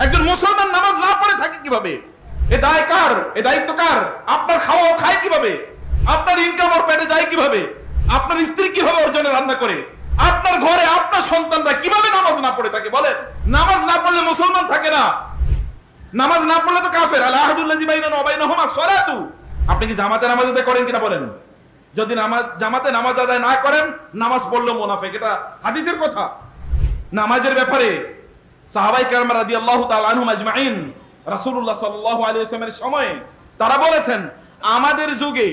একজন মুসলমান নামাজ না পড়ে থাকে কিভাবে? এ দায় কার? এ দায়িত্ব কার? আপনার খাওয়া খায় কিভাবে? আপনার ইনকাম ওর পেটে যায় কিভাবে? আপনার স্ত্রী কিভাবে ওর জন্য রান্না করে? আপনার ঘরে আপনার সন্তানরা কিভাবে নামাজ না পড়ে থাকে বলেন? নামাজ না পড়লে মুসলমান থাকে না। নামাজ না পড়লে তো কাফের। আল আহদুল্লাযী বাইনানা ওয়া বাইনাহুমা সলাতু। আপনি কি জামাতে নামাজ আদায় করেন কিনা বলেন? যদি জামাতে নামাজ আদায় না করেন, নামাজ পড়লো মুনাফিক। এটা হাদিসের কথা। নামাজের ব্যাপারে সাহাবায়ে কেরাম রাদিয়াল্লাহু তাআলা আনহুম আজমাইন রাসূলুল্লাহ সাল্লাল্লাহু আলাইহি ওয়াসাল্লামের সময়ে তারা বলেছেন, আমাদের যুগে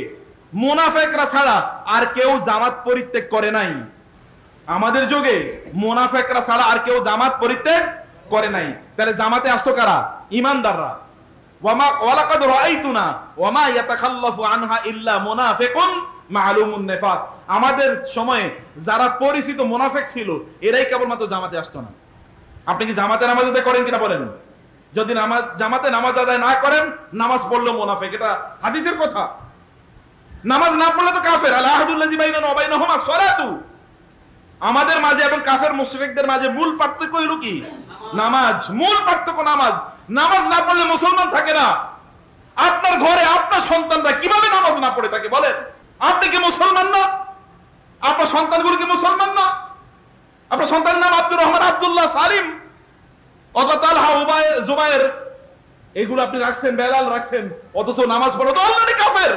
মুনাফিকরা ছাড়া আর কেউ জামাত পরিত্যাগ করে নাই। আমাদের যুগে মুনাফিকরা ছাড়া আর কেউ জামাত পরিত্যাগ করে নাই। তাহলে জামাতে আসতো কারা? ঈমানদাররা। ওয়ালাকাদ রাআইতুনা ওয়ামা ইয়াতাখাল্লাফু আনহা ইল্লা মুনাফিকুন মালুমুন নিফাক। আমাদের সময়ে যারা পরিচিত মুনাফিক ছিল এরাই কেবলমাত্র জামাতে আসতো না। আপনি কি জামাতে নামাজ আদায় করেন কিনা বলেন? যদি জামাতে নামাজ আদায় না করেন, নামাজ পড়লো মুনাফিক। এটা হাদিসের কথা। নামাজ না পড়লে তো কাফের। আল আহদুল্লাযী বাইনানা ওয়া বাইনাহুমা সলাতু। আমাদের মাঝে এবং কাফের মুশরিকদের মাঝে মূল পার্থক্য হলো কি? নামাজ। মূল পার্থক্য নামাজ। নামাজ না পড়লে মুসলমান থাকে না। আপনার ঘরে আপনার সন্তানরা কিভাবে নামাজ না পড়ে থাকে বলেন? আপনি কি মুসলমান না? আপনার সন্তানগুলো কি মুসলমান না? আপনার সন্তানের নাম আব্দুর রহমান, আব্দুল্লাহ, সালিম, অথবা তালহা, জুবায়ের, এগুলো আপনি রাখছেন, বেলাল রাখছেন, অথচ নামাজ পড়ো তো অলরেডি কাফের।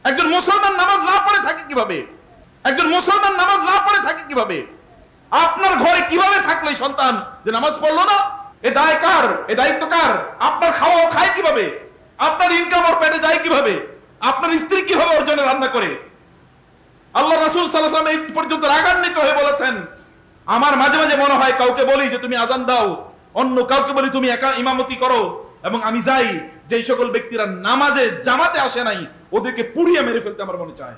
একজন মুসলমান নামাজ না পড়ে থাকে কিভাবে? একজন মুসলমান নামাজ না পড়ে থাকে কিভাবে? আপনার ঘরে কিভাবে থাকলো এই সন্তান যে নামাজ পড়লো না? এ দায় কার? এ দায়িত্ব কার? আপনার খাওয়া খায় কিভাবে? আপনার ইনকাম ওর পেটে যায় কিভাবে? আপনার স্ত্রী কিভাবে ওর জন্য রান্না করে? আল্লাহ রাসূল সাল্লাল্লাহু আলাইহি ওয়াসাল্লাম এই পর্যন্ত রাগান্বিত হয়ে বলেছেন, আমার মাঝে মাঝে মনে হয় কাউকে বলি যে তুমি আজান দাও, অন্য কাউকে বলি তুমি একা ইমামতি করো, এবং আমি যাই যে সকল ব্যক্তিরা নামাজে জামাতে আসে নাই ওদেরকে পুড়িয়ে মেরে ফেলতে আমার মনে চায়।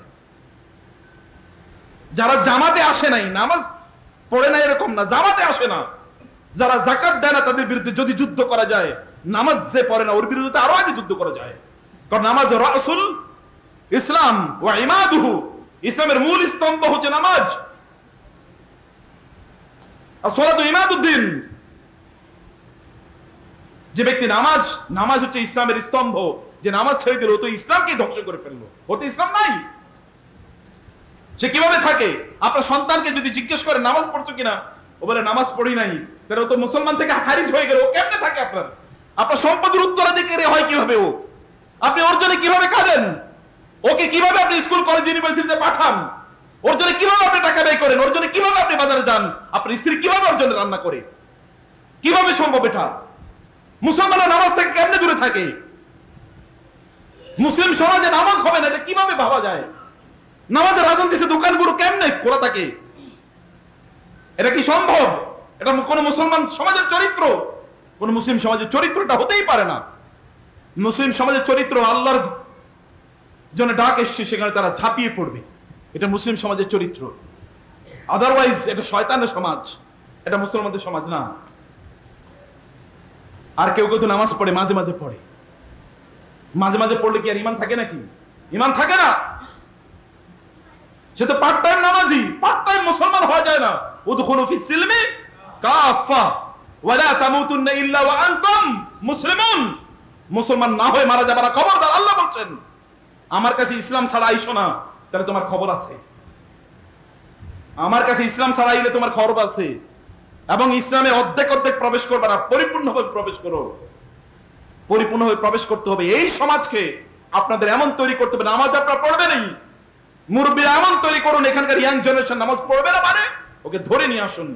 যারা জামাতে আসে নাই, নামাজ পড়ে না এরকম না, জামাতে আসে না, যারা যাকাত দেয় না, তাদের বিরুদ্ধে যদি যুদ্ধ করা যায়, নামাজ যে পড়ে না ওর বিরুদ্ধে আরো আগে যুদ্ধ করা যায়। কারণ নামাজ রাসূল ইসলাম ওয়া ইমাদুহু, ইসলামের মূল স্তম্ভ হচ্ছে নামাজ। আসসালাতু ইমাদুদ্দিন। যে ব্যক্তি নামাজ হচ্ছে ইসলামের স্তম্ভ, যে নামাজ ছেড়ে দিল ও তো ইসলামকে ধ্বংস করে ফেললো, ও তো ইসলাম নাই। সে কিভাবে থাকে? আপনার সন্তানকে যদি জিজ্ঞেস করে নামাজ পড়ছো কিনা, ও বলে নামাজ পড়ি নাই, তাহলে ও তো মুসলমান থেকে খারিজ হয়ে গেল। ও কেমনে থাকে? আপনার সম্পদের উত্তরাধিকারী হয় কিভাবে ও? আপনি ওর জন্য কিভাবে কাঁদেন? ওকে কিভাবে আপনি স্কুল, কলেজ, ইউনিভার্সিটিতে পাঠান? ওর জন্য কিভাবে আপনি টাকা ব্যয় করেন? ওর জন্য কিভাবে আপনি বাজারে যান? আপনার স্ত্রী কিভাবে ওর জন্য রান্না করে? কিভাবে সম্ভব এটা? মুসলমানরা নামাজ থেকে কেমনে দূরে থাকে? মুসলিম সমাজে নামাজ হবে না, এটা কিভাবে ভাবা যায়? নামাজের আযান দিছে, দোকানগুলো কেমনে খোলা থাকে? এটা কি সম্ভব? এটা কোন মুসলমান সমাজের চরিত্র? কোন মুসলিম সমাজের চরিত্রটা হতেই পারে না। মুসলিম সমাজের চরিত্র আল্লাহর জন্য ডাক এসছে, সেখানে তারা ঝাঁপিয়ে পড়বে, এটা মুসলিম সমাজের চরিত্র। আদারওয়াইজ এটা শয়তানের সমাজ, এটা মুসলমানদের সমাজ না। আর কেউ কেউ তো নামাজ পড়ে, মাঝে মাঝে পড়ে। মাঝে মাঝে পড়লে কি আর ইমান থাকে নাকি? ইমান থাকে না। সে তো পার্ট টাইম নামাজি, পার্ট টাইম মুসলমান হওয়া যায় না। উদখুলু ফিস সিলমি কাফা ওয়া লা তামুতুন্না ইল্লা ওয়া আনতুম মুসলিমুন। মুসলমান না হয়ে মারা যাবে না, খবরদার। আল্লাহ বলছেন, আমার কাছে ইসলাম ছাড়া আইসো না, তাহলে তোমার খবর আছে। আমার কাছে ইসলাম ছাড়া আইলে তোমার খবর আছে। এবং ইসলামে অর্ধেক অর্ধেক প্রবেশ করবে না, পরিপূর্ণভাবে প্রবেশ করো। পরিপূর্ণভাবে প্রবেশ করতে হবে। এই সমাজকে আপনাদের এমন তৈরি করতে হবে, নামাজ আপনারা পড়বেনই, মুরব্বীরা এমন তৈরি করুন, এখানকার ইয়াং জেনারেশন নামাজ পড়বে না মানে ওকে ধরে নিয়ে আসুন,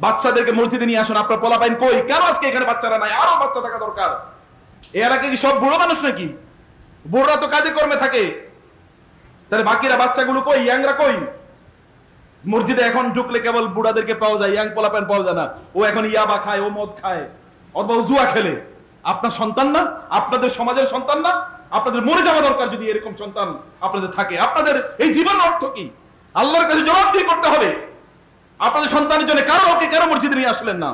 বাচ্চাদেরকে মসজিদে নিয়ে আসুন। আপনার পোলাপাইন কই? কেন আজকে এখানে বাচ্চারা নাই? আরো বাচ্চা থাকা দরকার। এরা কি সব বুড়ো মানুষ নাকি? বুড়োরা তো কাজে কর্মে থাকে, তাহলে বাকিরা বাচ্চাগুলো কই? ইয়াংরা কই? মসজিদে এখন ঢুকলে কেবল বুড়াদেরকে পাওয়া যায়, ইয়াং পোলাপাইন পাওয়া যায় না। ও এখন ইয়াবা খায়, ও মদ খায়, অথবা জুয়া খেলে। আপনার সন্তান না? আপনাদের সমাজের সন্তান না? আপনাদের মরে যাওয়া দরকার যদি এরকম সন্তান আপনাদের থাকে। আপনাদের এই জীবনের অর্থ কি? আল্লাহর কাছে জবাবদিহি করতে হবে। আপনাদের সন্তানের জন্য ওকে কেন মসজিদে নিয়ে আসলেন না?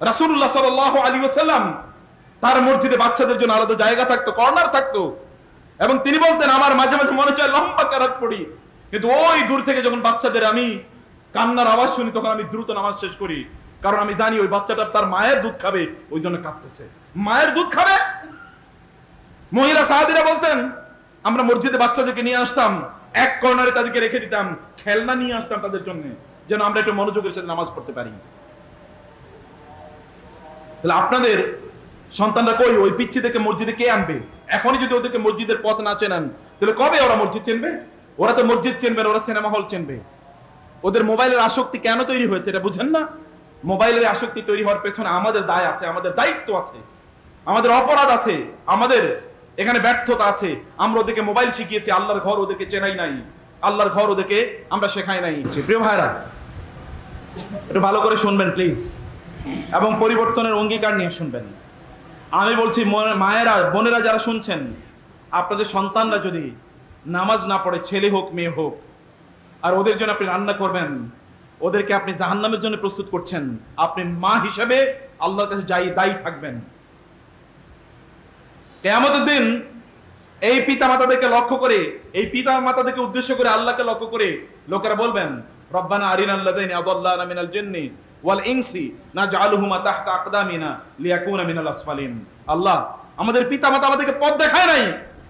রাসূলুল্লাহ সাল্লাল্লাহু আলাইহি ওয়াসাল্লাম তার মসজিদে বাচ্চাদের জন্য আলাদা জায়গা থাকতো, কর্নার থাকতো, এবং তিনি বলতেন, আমার মাঝে মাঝে মনে চায় লম্বা কেরাত পড়ি, কিন্তু ওই দূর থেকে যখন বাচ্চাদের আমি কান্নার আওয়াজ শুনি, তখন আমি দ্রুত নামাজ শেষ করি, কারণ আমি জানি ওই বাচ্চাটা তার মায়ের দুধ খাবে, ওই জন্য কাঁদতেছে। মায়ের দুধ খাবে। মহিলা সাহাবীরা বলতেন, আমরা মসজিদে বাচ্চাদেরকে নিয়ে আসতাম, এক কর্নারে তাদেরকে রেখে দিতাম, খেলনা নিয়ে আসতাম তাদের জন্য, যেন আমরা একটু মনোযোগের সাথে নামাজ পড়তে পারি। তাহলে আপনাদের সন্তানরা কই? ওই পিচ্চিদেরকে মসজিদে কে আনবে? এখনই যদি ওদেরকে মসজিদের পথ না চেনান, তাহলে কবে ওরা মসজিদ চিনবে? ওরা তো মসজিদ চিনবে না, ওরা সিনেমা হল চিনবে। ওদের মোবাইলের আসক্তি কেন তৈরি হয়েছে এটা বুঝেন না? মোবাইলের আসক্তি তৈরি হওয়ার পেছনে আমাদের দায় আছে, আমাদের দায়িত্ব আছে, আমাদের অপরাধ আছে, আমাদের এখানে ব্যর্থতা আছে। আমরা ওদেরকে মোবাইল শিখিয়েছি, আল্লাহর ঘর ওদেরকে চেনাই নাই, আল্লাহর ঘর ওদেরকে আমরা শেখাই নাই। প্রিয় ভাইরা, একটু ভালো করে শুনবেন প্লিজ, এবং পরিবর্তনের অঙ্গীকার নিয়ে শুনবেন। আমি বলছি, মায়েরা, বোনেরা যারা শুনছেন, আপনাদের সন্তানরা যদি নামাজ না পড়ে, ছেলে হোক মেয়ে হোক, আর ওদের জন্য আপনি রান্না করবেন, ওদেরকে আপনি জাহান্নামের জন্য প্রস্তুত করছেন, আপনি মা হিসেবে আল্লাহর কাছে দায়ী থাকবেন। কিয়ামতের দিন এই পিতা মাতাদেরকে লক্ষ্য করে, এই পিতা মাতাদেরকে উদ্দেশ্য করে, আল্লাহকে লক্ষ্য করে লোকেরা বলবেন, রব্বানা আরিনাল লাযাইনি আদাল্লানা মিনাল জিন্নি ওয়াল ইনসি নাজআলুহুমা তাহতা আকদামিনা লিয়াকুনা মিনাল আসফালিন। আল্লাহ, আমাদের পিতা মাতা আমাদেরকে পথ দেখায় নাই,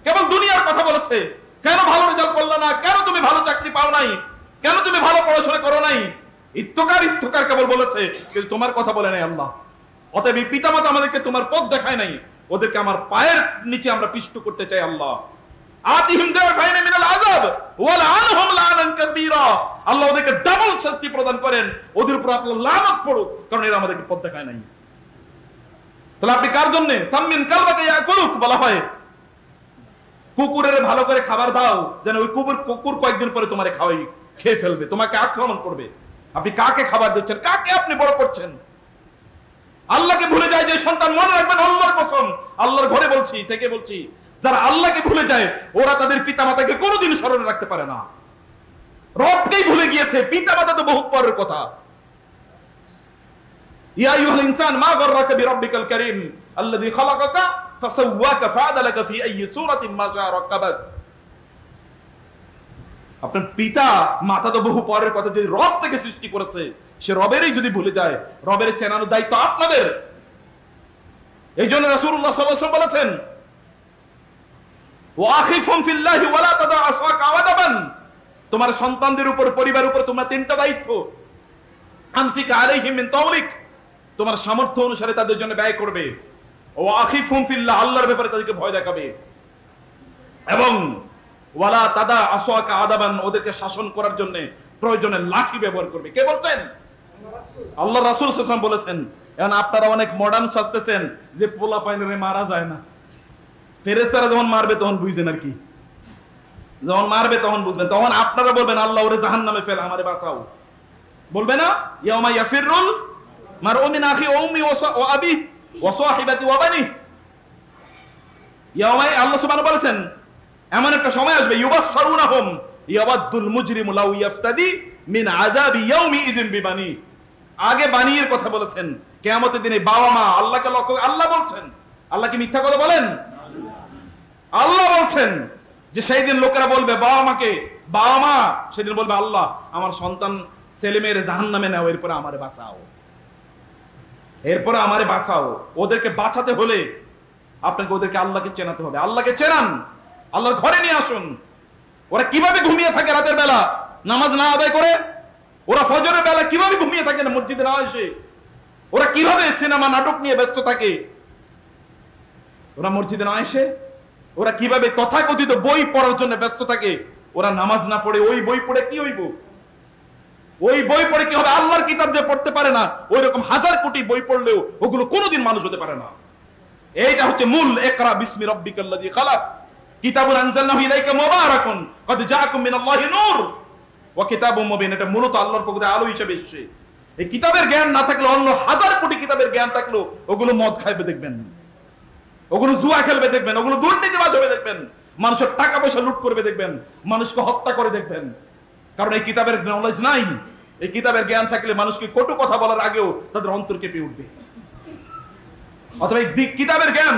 কেবল দুনিয়ার কথা বলেছে। কেন ভালো রেজাল্ট করলো না? কেন তুমি ভালো চাকরি পাও নাই? কেন তুমি ভালো পড়াশোনা করো নাই? ইত্তকার কেবল বলেছে, কিন্তু তোমার কথা বলে নাই আল্লাহ। অতএব এই পিতা মাতা আমাদেরকে তোমার পথ দেখায় নাই, ওদেরকে আমার পায়ের নিচে আমরা পিষ্ট করতে চাই আল্লাহ। আতিহিম দাফাইনা মিনাল আযাব ওয়া লাআনহুম লাআনান কাবীরা। আল্লাহ ওদেরকে ডাবল শাস্তি প্রদান করেন, ওদের উপর আপনার লানত পড়ুক, কারণ এরা আমাদেরকে পথ দেখায় নাই। তাহলে আপনি কার জন্য? সাম্মিন কালবাকা ইয়াকুলুক বলা হয়, কুকুরের ভালো করে খাবার দাও, যেন ওই কুকুর কয়েকদিন পরে তোমারে খেয়ে ফেলবে, তোমাকে আক্রমণ করবে। আপনি কাকে খাবার দিচ্ছেন? কাকে আপনি বড় করছেন? আল্লাহকে ভুলে যায় যে সন্তান, মনে রাখবেন আল্লাহর কসম, আল্লাহর ঘরে বলছি, থেকে বলছি, যারা আল্লাহকে ভুলে যায় ওরা তাদের পিতা মাতাকে কোনোদিন স্মরণে রাখতে পারে না। রবকেই ভুলে গিয়েছে, পিতা মাতা তো বহুত পরের কথা। ইয়া আইয়ুহাল ইনসান মা গাররাকা বিরাব্বিকাল কারীম আল্লাযী খালাকাকা ফাসাওয়াকা ফাআদালাকা ফি আইয়ি সূরাতিন মা শাআ রাক্কাবাক। আপনার পিতা মাতা তো বহু পরের কথা, যে রব থেকে সৃষ্টি করেছে সে রবেরই যদি ভুলে যায়, রবের চেনানোর দায়িত্ব আপনাদের। এই জন্য রাসূলুল্লাহ সাল্লাল্লাহু আলাইহি ওয়াসাল্লাম বলেছেন, ওয়াখিফুম ফিল্লাহি ওয়ালা তাদা আসওয়াকা আওয়াদাবান। তোমার সন্তানদের উপর, পরিবারের উপর তোমরা তিনটা দায়িত্ব। আনফিক আলাইহিম মিন তাওলিক, তোমার সামর্থ্য অনুসারে তাদের জন্য ব্যয় করবে। ওয়াখিফুম ফিল্লাহ, আল্লাহর ব্যাপারে তাদেরকে ভয় দেখাবে। এবং ওয়ালা তাদা আসওয়াকা আদাবান, ওদেরকে শাসন করার জন্য প্রয়োজনে লাঠি ব্যবহার করবে। কে বলছেন? আল্লাহ রাসূল সাল্লাল্লাহু আলাইহি ওয়াসাল্লাম বলেছেন। এখন আপনারা অনেক মডার্ন সাজতেছেন যে পোলা পাইনে মারা যায় না, ফেরেশতারা যখন মারবে তখন বুঝছেন আর কি, যখন মারবে তখন বুঝবেন, তখন আপনারা বলবেন আল্লাহ ওরে জাহান্নামে ফেল, আমারে বাঁচাও। বলবে না? ইয়াউমা ইয়াফিরুল মারউ মিন আখি ওয়া উম্মি ওয়া আবি ওয়া সাহিবাতি ওয়া বানি। ইয়াউমা, আল্লাহ সুবহানাহু বলেছেন, এমন একটা সময় আসবে, ইউবাসসারুনাহুম ইয়াওয়াদুল মুজরিমু লাউ ইয়াফতাদি মিন আযাবি ইয়াউমি ইযিন বিবানি। আগে বানিয়ের কথা বলেছেন, কিয়ামতের দিনে বাবা মা আল্লাহকে লক্ষ্য, আল্লাহ বলছেন, আল্লাহ কি মিথ্যা কথা বলেন? আল্লাহ বলছেন যে সেই দিন লোকেরা বলবে বাবা মাকে, বাবা মা সেদিন বলবে, আল্লাহ আমার সন্তান ছেলে মেয়ের জাহান্নামে নাও, এরপরে আমারে বাঁচাও, এরপরে আমারে বাঁচাও। ওদেরকে বাঁচাতে হলে আপনাকে ওদেরকে আল্লাহকে চেনাতে হবে। আল্লাহকে চেনান, আল্লাহর ঘরে নিয়ে আসুন। ওরা কিভাবে ঘুমিয়ে থাকে রাতের বেলা নামাজ না আদায় করে? ওরা ফজরের বেলা কিভাবে ঘুমিয়ে থাকে না মসজিদে না এসে? ওরা কিভাবে সিনেমা নাটক নিয়ে ব্যস্ত থাকে ওরা মসজিদে না এসে? ওরা কিভাবে তথাকথিত বই পড়ার জন্য ব্যস্ত থাকে? ওরা নামাজ না পড়ে ওই বই পড়ে কি হইব? ওই বই পড়ে কি হবে? আল্লাহর কিতাব যে পড়তে পারে না, ওই রকম হাজার কোটি বই পড়লেও ওগুলো কোনোদিন মানুষ হতে পারে না। এইটা হচ্ছে মূল। ইকরা বিসমি রাব্বিকাল্লাযী খালাক, কিতাবুন আনজালনাহু ইলাইকা মুবারাকুন কদ জাআকুম মিনাল্লাহি নূর ওয়া কিতাবুম মুবিন। এটা মূলত আল্লাহর পক্ষ থেকে আলো হিসেবে এসেছে। এই কিতাবের জ্ঞান না থাকলে, অন্য হাজার কোটি কিতাবের জ্ঞান থাকলেও ওগুলো মদ খাইবে দেখবেন, ওগুলো জুয়া খেলবে দেখবেন, ওগুলো দুর্নীতিবাজ হবে দেখবেন, মানুষের টাকা পয়সা লুট করবে দেখবেন, মানুষকে হত্যা করে দেখবেন। কারণ এই কিতাবের নলেজ নাই। এই কিতাবের জ্ঞান থাকলে মানুষকে কটু কথা বলার আগেও তাদের অন্তর কেঁপে উঠবে। অথবা এই কিতাবের জ্ঞান,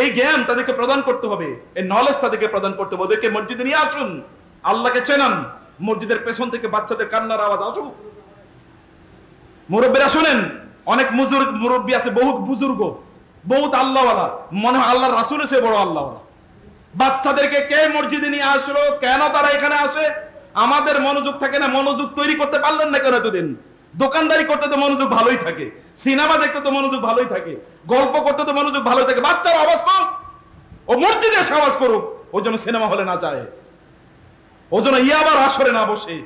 এই জ্ঞান তাদেরকে প্রদান করতে হবে, এই নলেজ তাদেরকে প্রদান করতে হবে। ওদেরকে মসজিদে নিয়ে আসুন, আল্লাহকে চেনান। মসজিদের পেছন থেকে বাচ্চাদের কান্নার আওয়াজ আসুক, মুরব্বীরা শুনেন, অনেক মুরব্বী আছে, বহুত বুজুর্গ, বহুত আল্লাহওয়ালা, মনে হয় আল্লাহর রাসূলের চেয়ে বড় আল্লাহওয়ালা। বাচ্চাদেরকে কে মসজিদে নিয়ে আসলো, কেন তারা এখানে আসে? আমাদের মনোযোগ থাকে না। মনোযোগ তৈরি করতে পারলেন না কেন এতদিন? দোকানদারি করতে তো মনোযোগ ভালোই থাকে, সিনেমা দেখতে তো মনোযোগ ভালোই থাকে, গল্প করতে তো মনোযোগ ভালোই থাকে। বাচ্চারা আওয়াজ করুক, ও মসজিদে এসে আওয়াজ করুক, ও যেন সিনেমা হলে না যায়, ও যেন ইয়াবার আসরে না বসে,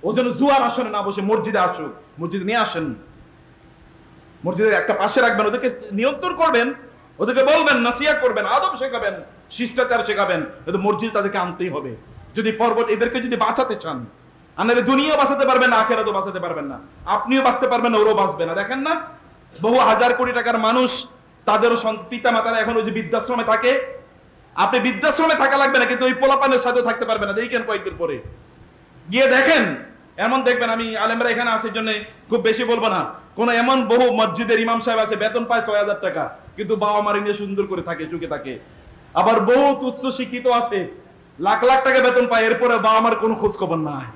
ও যেন জুয়ার আসরে না বসে মসজিদে আসুক। মসজিদে নিয়ে আসেন, মসজিদের একটা পাশে রাখবেন, ওদেরকে নিয়ন্ত্রণ করবেন, ওদেরকে বলবেন, নাসিহত করবেন, আদব শেখাবেন, শিষ্টাচার শেখাবেন। কিন্তু মসজিদে তাদেরকে আনতেই হবে যদি এদেরকে যদি বাঁচাতে চান। আপনারা দুনিয়া বাঁচাতে পারবেন না, আখিরাতও বাঁচাতে পারবেন না। আপনিও বাঁচতে পারবেন না, ওরও বাঁচবে না। দেখেন না, বহু হাজার কোটি টাকার মানুষ, তাদেরও পিতা মাতারা এখন ওই যে বৃদ্ধাশ্রমে থাকে। আপনি বৃদ্ধাশ্রমে থাকা লাগবে না, কিন্তু ওই পোলাপানের সাথে থাকতে পারবেন না। দেখেন কয়েকদিন পরে গিয়ে দেখেন, এমন দেখবেন, আমি আলেমরা এখানে আসার জন্য খুব বেশি বলবো না, কোন এমন বহু মসজিদের ইমাম সাহেব আছে, বেতন পায় ৬,০০০ টাকা, কিন্তু বাবা মার নিয়ে সুন্দর করে থাকে, চুকে থাকে। আবার বহুত উচ্চ শিক্ষিত আছে, লাখ লাখ টাকা বেতন পায়, এরপরে বাবা মার কোনো খোঁজ খবর নাই।